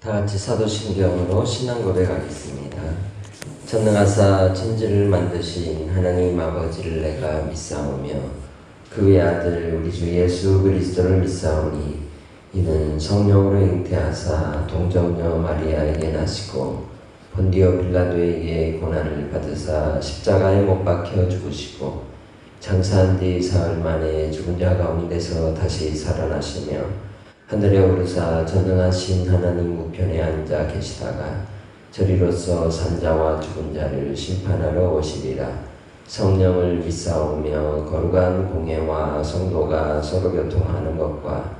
다 같이 사도신경으로 신앙 고백하겠습니다. 전능하사 천지를 만드신 하나님 아버지를 내가 믿사오며 그의 아들 우리 주 예수 그리스도를 믿사오니 이는 성령으로 잉태하사 동정녀 마리아에게 나시고 본디오 빌라도에게 고난을 받으사 십자가에 못 박혀 죽으시고 장사한 뒤 사흘 만에 죽은 자 가운데서 다시 살아나시며 하늘에 오르사 전능하신 하나님 우편에 앉아 계시다가 저리로서 산자와 죽은 자를 심판하러 오시리라. 성령을 믿사오며 거룩한 공예와 성도가 서로 교통하는 것과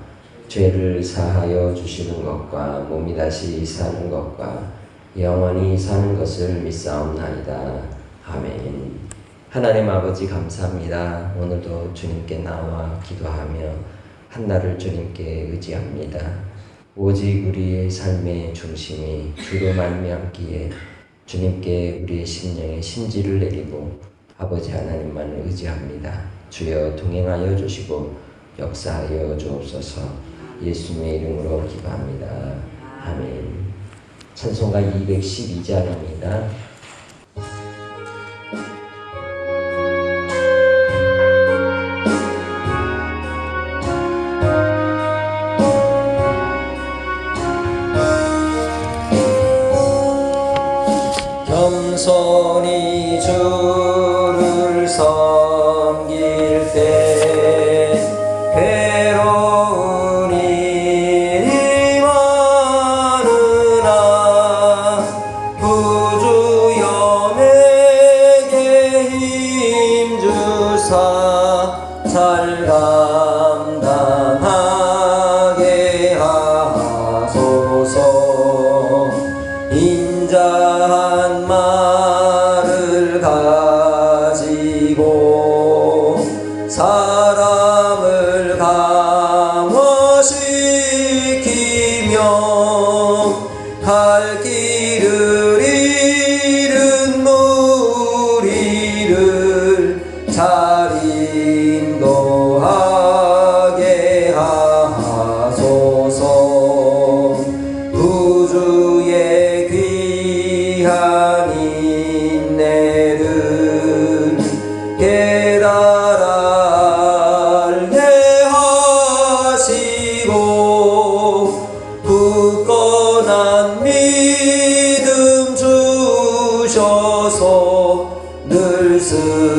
죄를 사하여 주시는 것과 몸이 다시 사는 것과 영원히 사는 것을 믿사옵나이다. 아멘. 하나님 아버지 감사합니다. 오늘도 주님께 나와 기도하며 한나를 주님께 의지합니다. 오직 우리의 삶의 중심이 주로 말미암기에 주님께 우리의 심령에 심지를 내리고 아버지 하나님만을 의지합니다. 주여 동행하여 주시고 역사하여 주옵소서. 예수님의 이름으로 기도합니다. 아멘. 찬송가 212장입니다. 겸손히 주를 섬길 때 괴로운 일이 많으나 구주 염에게 힘주사 잘 감당하게 하소서. 인자한 말을 가지고 사람을 감화시키며 갈 길을 잃은 무리를 잘 인도하게 하소서. 구주의 귀한 인내를 깨달아 알게 하시고 굳건한 믿음 주셔서 늘 승리하게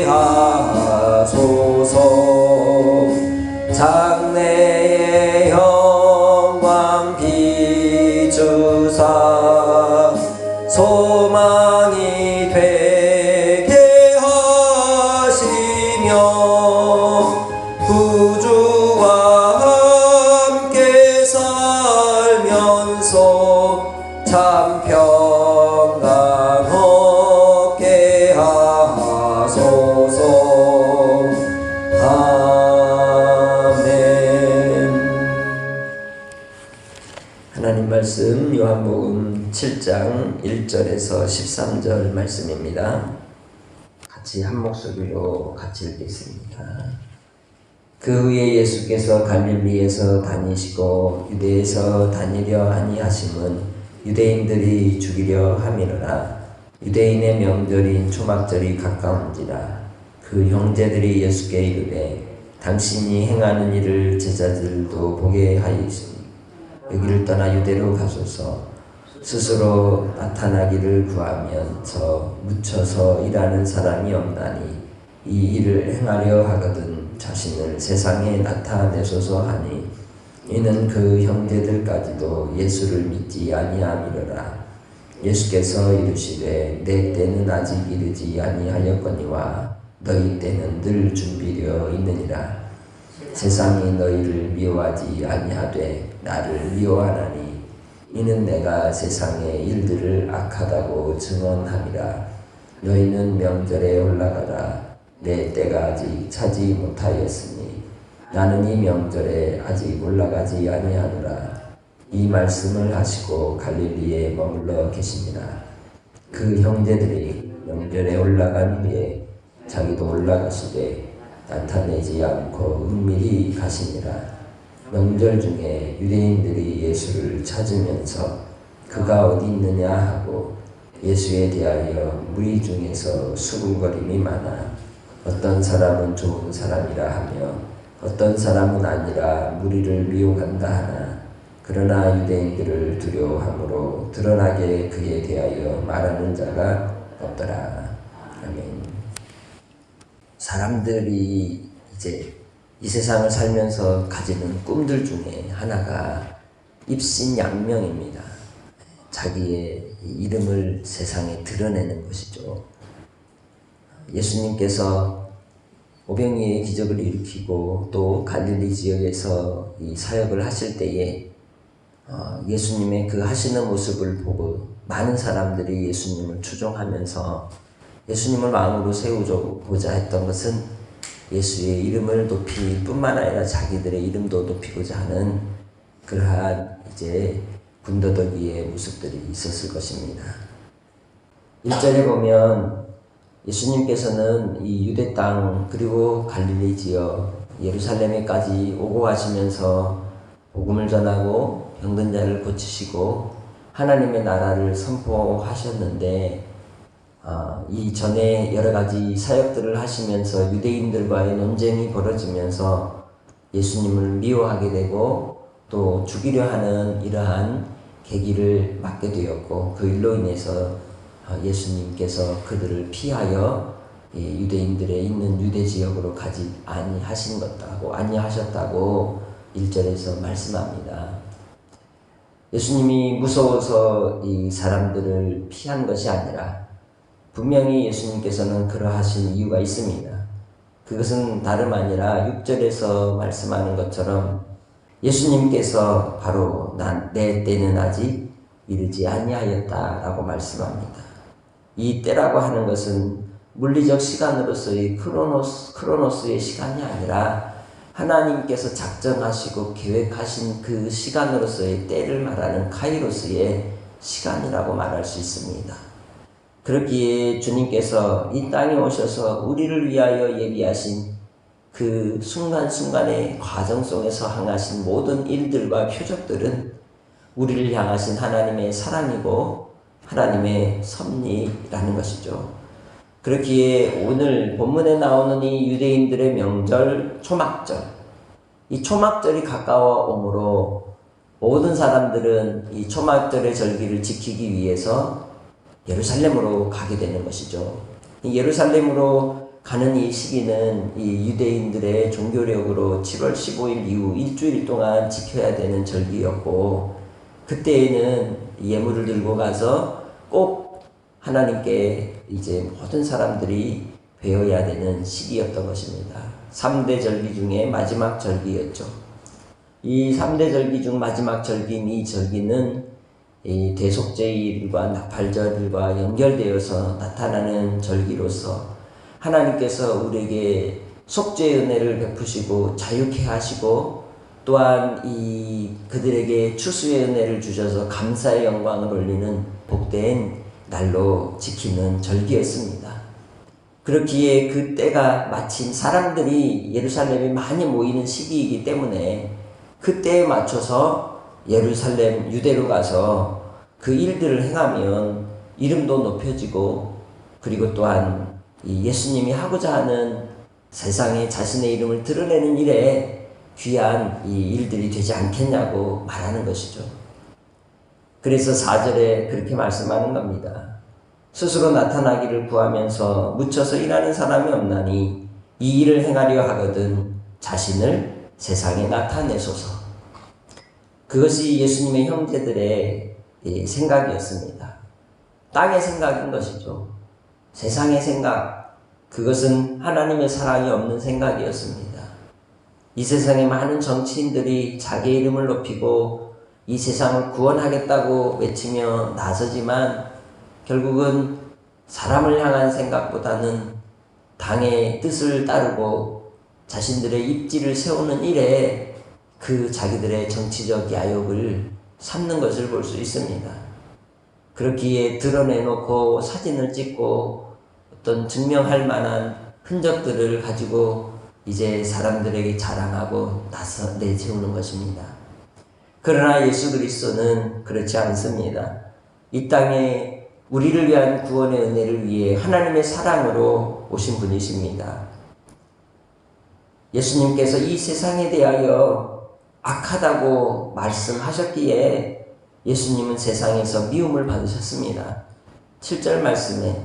하소서. 장래의 영광 비추사 소망이 되게 하시며 구주와 함께 살면서 참 평강 얻게 하소서. 하나님 말씀 요한복음 7장 1절에서 13절 말씀입니다. 같이 한 목소리로 같이 읽겠습니다. 그 후에 예수께서 갈릴리에서 다니시고 유대에서 다니려 아니하심은 유대인들이 죽이려 함이로라. 유대인의 명절인 초막절이 가까운지라. 그 형제들이 예수께 이르되 당신이 행하는 일을 제자들도 보게 하이시니 여기를 떠나 유대로 가소서. 스스로 나타나기를 구하면서 묻혀서 일하는 사람이 없나니 이 일을 행하려 하거든 자신을 세상에 나타내소서 하니 이는 그 형제들까지도 예수를 믿지 아니함이로라. 예수께서 이르시되 내 때는 아직 이르지 아니하였거니와 너희 때는 늘 준비되어 있느니라. 세상이 너희를 미워하지 아니하되 나를 미워하나니 이는 내가 세상의 일들을 악하다고 증언함이라. 너희는 명절에 올라가라. 내 때가 아직 차지 못하였으니 나는 이 명절에 아직 올라가지 아니하노라. 이 말씀을 하시고 갈릴리에 머물러 계시니라. 그 형제들이 명절에 올라간 후에 자기도 올라가시되 나타내지 않고 은밀히 가시니라. 명절 중에 유대인들이 예수를 찾으면서 그가 어디 있느냐 하고 예수에 대하여 무리 중에서 수군거림이 많아 어떤 사람은 좋은 사람이라 하며 어떤 사람은 아니라 무리를 미혹한다 하나 그러나 유대인들을 두려워함으로 드러나게 그에 대하여 말하는 자가 없더라. 아멘. 사람들이 이제 이 세상을 살면서 가지는 꿈들 중에 하나가 입신양명입니다. 자기의 이름을 세상에 드러내는 것이죠. 예수님께서 오병이의 기적을 일으키고 또 갈릴리 지역에서 이 사역을 하실 때에 예수님의 그 하시는 모습을 보고 많은 사람들이 예수님을 추종하면서 예수님을 마음으로 세우고자 했던 것은 예수의 이름을 높일 뿐만 아니라 자기들의 이름도 높이고자 하는 그러한 이제 군더더기의 모습들이 있었을 것입니다. 1절에 보면 예수님께서는 이 유대 땅 그리고 갈릴리 지역 예루살렘에까지 오고 가시면서 복음을 전하고 병든 자를 고치시고 하나님의 나라를 선포하셨는데 이전에 여러 가지 사역들을 하시면서 유대인들과의 논쟁이 벌어지면서 예수님을 미워하게 되고 또 죽이려 하는 이러한 계기를 맞게 되었고 그 일로 인해서 예수님께서 그들을 피하여 유대인들의 있는 유대 지역으로 가지 아니하셨다고 1절에서 말씀합니다. 예수님이 무서워서 이 사람들을 피한 것이 아니라 분명히 예수님께서는 그러하신 이유가 있습니다. 그것은 다름 아니라 6절에서 말씀하는 것처럼 예수님께서 바로 내 때는 아직 이르지 아니하였다라고 말씀합니다. 이 때라고 하는 것은 물리적 시간으로서의 크로노스의 시간이 아니라 하나님께서 작정하시고 계획하신 그 시간으로서의 때를 말하는 카이로스의 시간이라고 말할 수 있습니다. 그렇기에 주님께서 이 땅에 오셔서 우리를 위하여 예비하신 그 순간순간의 과정 속에서 행하신 모든 일들과 표적들은 우리를 향하신 하나님의 사랑이고 하나님의 섭리라는 것이죠. 그렇기에 오늘 본문에 나오는 이 유대인들의 명절 초막절, 이 초막절이 가까워 오므로 모든 사람들은 이 초막절의 절기를 지키기 위해서 예루살렘으로 가게 되는 것이죠. 이 예루살렘으로 가는 이 시기는 이 유대인들의 종교력으로 7월 15일 이후 일주일 동안 지켜야 되는 절기였고 그때에는 예물을 들고 가서 꼭 하나님께 이제 모든 사람들이 배워야 되는 시기였던 것입니다. 3대 절기 중에 마지막 절기였죠. 이 3대 절기 중 마지막 절기인 이 절기는 이 대속죄일과 나팔절일과 연결되어서 나타나는 절기로서 하나님께서 우리에게 속죄의 은혜를 베푸시고 자유케 하시고 또한 그들에게 추수의 은혜를 주셔서 감사의 영광을 올리는 복된 날로 지키는 절기였습니다. 그렇기에 그때가 마침 사람들이 예루살렘에 많이 모이는 시기이기 때문에 그때에 맞춰서 예루살렘 유대로 가서 그 일들을 행하면 이름도 높여지고 그리고 또한 예수님이 하고자 하는 세상에 자신의 이름을 드러내는 일에 귀한 이 일들이 되지 않겠냐고 말하는 것이죠. 그래서 4절에 그렇게 말씀하는 겁니다. 스스로 나타나기를 구하면서 묻혀서 일하는 사람이 없나니 이 일을 행하려 하거든 자신을 세상에 나타내소서. 그것이 예수님의 형제들의 생각이었습니다. 땅의 생각인 것이죠. 세상의 생각, 그것은 하나님의 사랑이 없는 생각이었습니다. 이 세상에 많은 정치인들이 자기 이름을 높이고 이 세상을 구원하겠다고 외치며 나서지만 결국은 사람을 향한 생각보다는 당의 뜻을 따르고 자신들의 입지를 세우는 일에 그 자기들의 정치적 야욕을 삼는 것을 볼 수 있습니다. 그렇기에 드러내놓고 사진을 찍고 어떤 증명할 만한 흔적들을 가지고 이제 사람들에게 자랑하고 내세우는 것입니다. 그러나 예수 그리스도는 그렇지 않습니다. 이 땅에 우리를 위한 구원의 은혜를 위해 하나님의 사랑으로 오신 분이십니다. 예수님께서 이 세상에 대하여 악하다고 말씀하셨기에 예수님은 세상에서 미움을 받으셨습니다. 7절 말씀에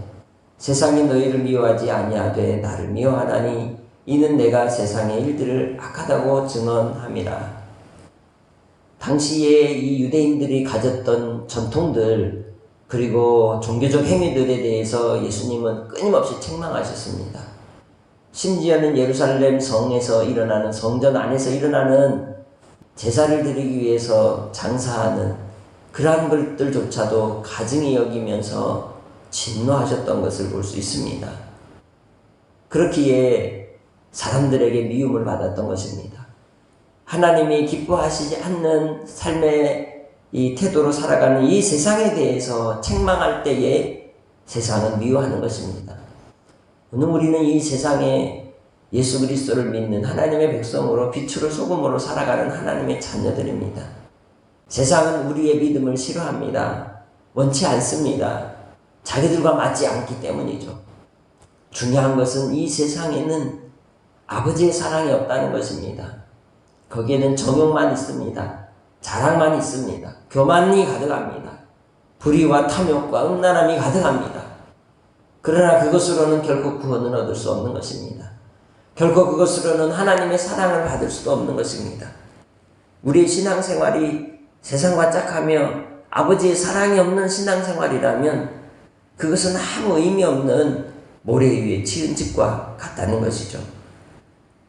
세상이 너희를 미워하지 아니하되 나를 미워하나니 이는 내가 세상의 일들을 악하다고 증언함이라. 당시에 이 유대인들이 가졌던 전통들 그리고 종교적 행위들에 대해서 예수님은 끊임없이 책망하셨습니다. 심지어는 예루살렘 성에서 일어나는 성전 안에서 일어나는 제사를 드리기 위해서 장사하는 그러한 것들조차도 가증히 여기면서 진노하셨던 것을 볼 수 있습니다. 그렇기에 사람들에게 미움을 받았던 것입니다. 하나님이 기뻐하시지 않는 삶의 이 태도로 살아가는 이 세상에 대해서 책망할 때에 세상은 미워하는 것입니다. 오늘 우리는 이 세상에 예수 그리스도를 믿는 하나님의 백성으로 빛으로 소금으로 살아가는 하나님의 자녀들입니다. 세상은 우리의 믿음을 싫어합니다. 원치 않습니다. 자기들과 맞지 않기 때문이죠. 중요한 것은 이 세상에는 아버지의 사랑이 없다는 것입니다. 거기에는 정욕만 있습니다. 자랑만 있습니다. 교만이 가득합니다. 불의와 탐욕과 음란함이 가득합니다. 그러나 그것으로는 결코 구원을 얻을 수 없는 것입니다. 결코 그것으로는 하나님의 사랑을 받을 수도 없는 것입니다. 우리의 신앙생활이 세상과 짝하며 아버지의 사랑이 없는 신앙생활이라면 그것은 아무 의미 없는 모래 위에 치은 집과 같다는 것이죠.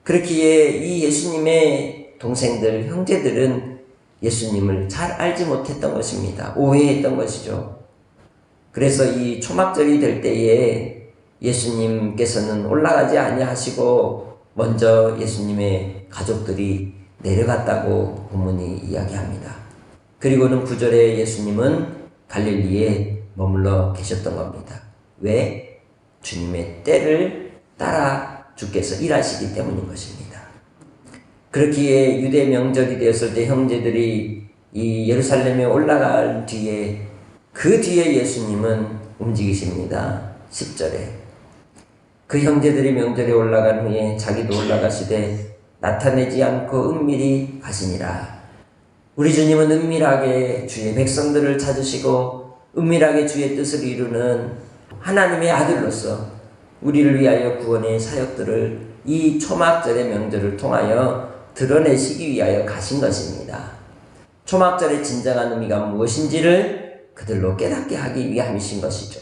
그렇기에 이 예수님의 동생들, 형제들은 예수님을 잘 알지 못했던 것입니다. 오해했던 것이죠. 그래서 이 초막절이 될 때에 예수님께서는 올라가지 아니하시고 먼저 예수님의 가족들이 내려갔다고 본문이 이야기합니다. 그리고는 9절에 예수님은 갈릴리에 머물러 계셨던 겁니다. 왜? 주님의 때를 따라 주께서 일하시기 때문인 것입니다. 그렇기에 유대 명절이 되었을 때 형제들이 이 예루살렘에 올라갈 뒤에 그 뒤에 예수님은 움직이십니다. 10절에 그 형제들이 명절에 올라간 후에 자기도 올라가시되 나타내지 않고 은밀히 가시니라. 우리 주님은 은밀하게 주의 백성들을 찾으시고 은밀하게 주의 뜻을 이루는 하나님의 아들로서 우리를 위하여 구원의 사역들을 이 초막절의 명절을 통하여 드러내시기 위하여 가신 것입니다. 초막절의 진정한 의미가 무엇인지를 그들로 깨닫게 하기 위함이신 것이죠.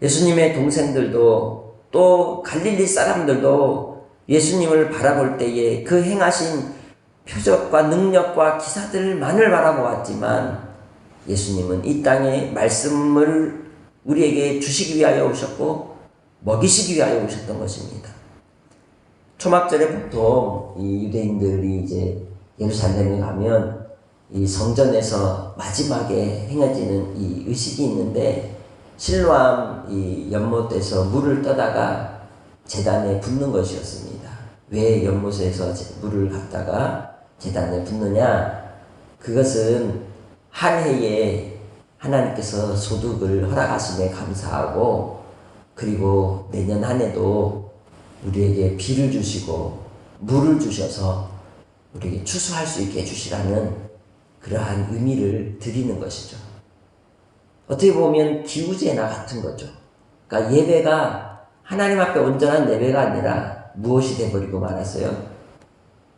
예수님의 동생들도 또 갈릴리 사람들도 예수님을 바라볼 때에 그 행하신 표적과 능력과 기사들만을 바라보았지만 예수님은 이 땅에 말씀을 우리에게 주시기 위하여 오셨고 먹이시기 위하여 오셨던 것입니다. 초막절에 보통 이 유대인들이 이제 예루살렘에 가면 이 성전에서 마지막에 행해지는 이 의식이 있는데 실로암 이 연못에서 물을 떠다가 제단에 붓는 것이었습니다. 왜 연못에서 물을 갖다가 제단에 붓느냐? 그것은 한 해에 하나님께서 소득을 허락하심에 감사하고 그리고 내년 한 해도 우리에게 비를 주시고 물을 주셔서 우리에게 추수할 수 있게 해주시라는 그러한 의미를 드리는 것이죠. 어떻게 보면 기우제나 같은 거죠. 그러니까 예배가 하나님 앞에 온전한 예배가 아니라 무엇이 돼버리고 말았어요?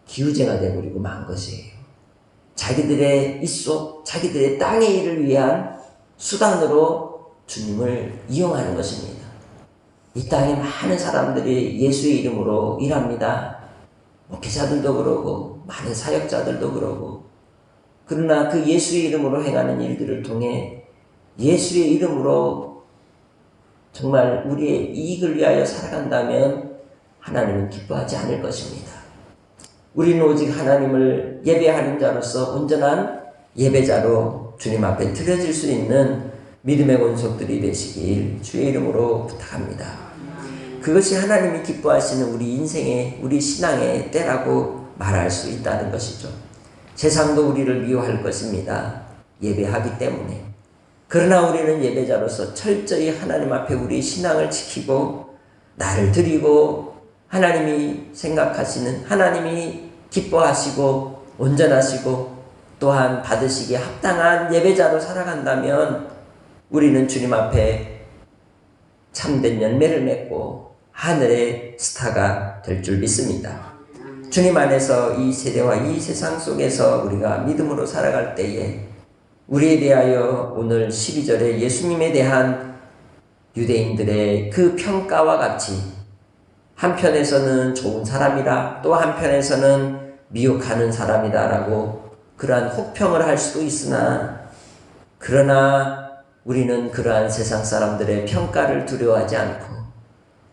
기우제가 돼버리고 만 것이에요. 자기들의 입속, 자기들의 땅의 일을 위한 수단으로 주님을 이용하는 것입니다. 이 땅에 많은 사람들이 예수의 이름으로 일합니다. 목회자들도 그러고 많은 사역자들도 그러고 그러나 그 예수의 이름으로 행하는 일들을 통해 예수의 이름으로 정말 우리의 이익을 위하여 살아간다면 하나님은 기뻐하지 않을 것입니다. 우리는 오직 하나님을 예배하는 자로서 온전한 예배자로 주님 앞에 드려질 수 있는 믿음의 권속들이 되시길 주의 이름으로 부탁합니다. 그것이 하나님이 기뻐하시는 우리 인생의, 우리 신앙의 때라고 말할 수 있다는 것이죠. 세상도 우리를 미워할 것입니다. 예배하기 때문에. 그러나 우리는 예배자로서 철저히 하나님 앞에 우리 신앙을 지키고 나를 드리고 하나님이 생각하시는, 하나님이 기뻐하시고 온전하시고 또한 받으시기에 합당한 예배자로 살아간다면 우리는 주님 앞에 참된 열매를 맺고 하늘의 스타가 될 줄 믿습니다. 주님 안에서 이 세대와 이 세상 속에서 우리가 믿음으로 살아갈 때에 우리에 대하여 오늘 12절에 예수님에 대한 유대인들의 그 평가와 같이 한편에서는 좋은 사람이다, 또 한편에서는 미혹하는 사람이다 라고 그러한 혹평을 할 수도 있으나, 그러나 우리는 그러한 세상 사람들의 평가를 두려워하지 않고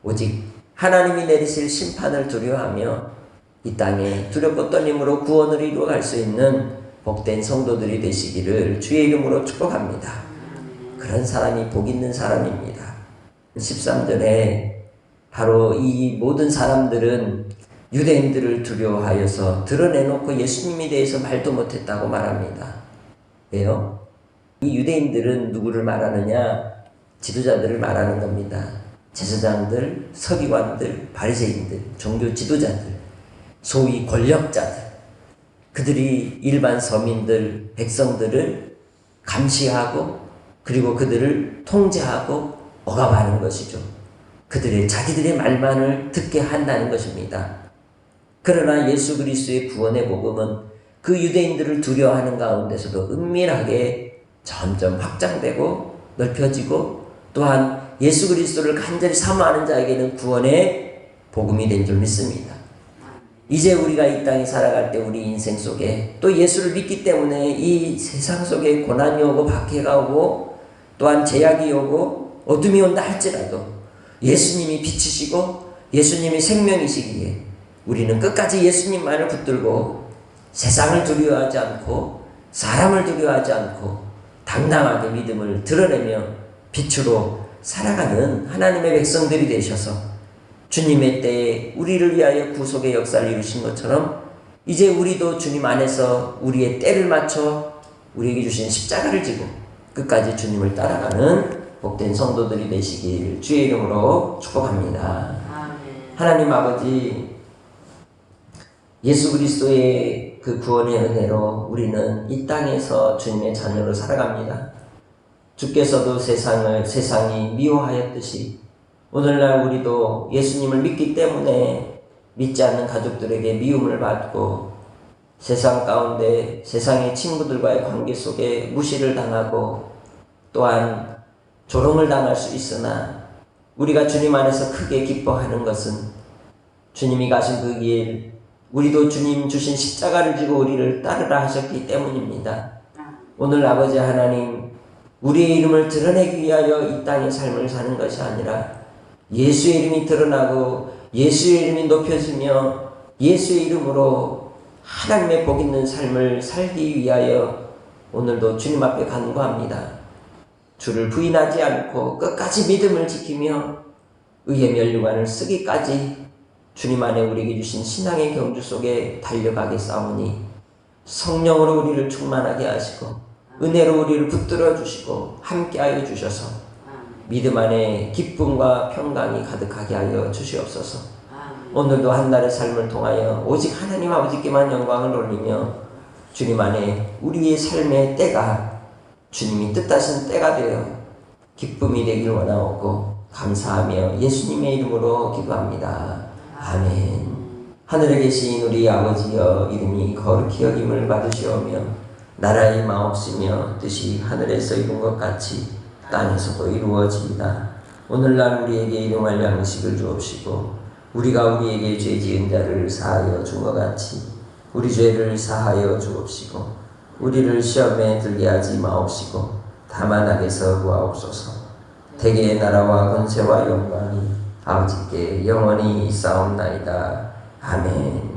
오직 하나님이 내리실 심판을 두려워하며 이 땅에 두렵고 떨림으로 구원을 이루어갈 수 있는 복된 성도들이 되시기를 주의 이름으로 축복합니다. 그런 사람이 복 있는 사람입니다. 13절에 바로 이 모든 사람들은 유대인들을 두려워하여서 드러내놓고 예수님에 대해서 말도 못했다고 말합니다. 왜요? 이 유대인들은 누구를 말하느냐? 지도자들을 말하는 겁니다. 제사장들, 서기관들, 바리새인들, 종교 지도자들, 소위 권력자들, 그들이 일반 서민들, 백성들을 감시하고 그리고 그들을 통제하고 억압하는 것이죠. 자기들의 말만을 듣게 한다는 것입니다. 그러나 예수 그리스도의 구원의 복음은 그 유대인들을 두려워하는 가운데서도 은밀하게 점점 확장되고 넓혀지고 또한 예수 그리스도를 간절히 사모하는 자에게는 구원의 복음이 된 줄 믿습니다. 이제 우리가 이 땅에 살아갈 때 우리 인생 속에 또 예수를 믿기 때문에 이 세상 속에 고난이 오고 박해가 오고 또한 제약이 오고 어둠이 온다 할지라도 예수님이 빛이시고 예수님이 생명이시기에 우리는 끝까지 예수님만을 붙들고 세상을 두려워하지 않고 사람을 두려워하지 않고 당당하게 믿음을 드러내며 빛으로 살아가는 하나님의 백성들이 되셔서 주님의 때에 우리를 위하여 구속의 역사를 이루신 것처럼 이제 우리도 주님 안에서 우리의 때를 맞춰 우리에게 주신 십자가를 지고 끝까지 주님을 따라가는 복된 성도들이 되시길 주의 이름으로 축복합니다. 하나님 아버지, 예수 그리스도의 그 구원의 은혜로 우리는 이 땅에서 주님의 자녀로 살아갑니다. 주께서도 세상이 미워하였듯이 오늘날 우리도 예수님을 믿기 때문에 믿지 않는 가족들에게 미움을 받고 세상 가운데 세상의 친구들과의 관계 속에 무시를 당하고 또한 조롱을 당할 수 있으나 우리가 주님 안에서 크게 기뻐하는 것은 주님이 가신 그 길, 우리도 주님 주신 십자가를 지고 우리를 따르라 하셨기 때문입니다. 오늘 아버지 하나님, 우리의 이름을 드러내기 위하여 이 땅의 삶을 사는 것이 아니라 예수의 이름이 드러나고 예수의 이름이 높여지며 예수의 이름으로 하나님의 복 있는 삶을 살기 위하여 오늘도 주님 앞에 간구합니다. 주를 부인하지 않고 끝까지 믿음을 지키며 의의 면류관을 쓰기까지 주님 안에 우리에게 주신 신앙의 경주 속에 달려가게 싸우니 성령으로 우리를 충만하게 하시고 은혜로 우리를 붙들어 주시고 함께하여 주셔서 믿음 안에 기쁨과 평강이 가득하게 하여 주시옵소서. 오늘도 한날의 삶을 통하여 오직 하나님 아버지께만 영광을 돌리며 주님 안에 우리의 삶의 때가 주님이 뜻하신 때가 되어 기쁨이 되길 원하옵고 감사하며 예수님의 이름으로 기도합니다. 아멘. 하늘에 계신 우리 아버지여, 이름이 거룩히 여김을 받으시오며 나라의 마옵시며 뜻이 하늘에서 이룬 것 같이 땅에서도 이루어지이다. 오늘날 우리에게 일용할 양식을 주옵시고 우리가 우리에게 죄 지은 자를 사하여 준 것 같이 우리 죄를 사하여 주옵시고 우리를 시험에 들게 하지 마옵시고 다만 악에서 구하옵소서. 대개의 나라와 권세와 영광이 아버지께 영원히 있사옵나이다. 아멘.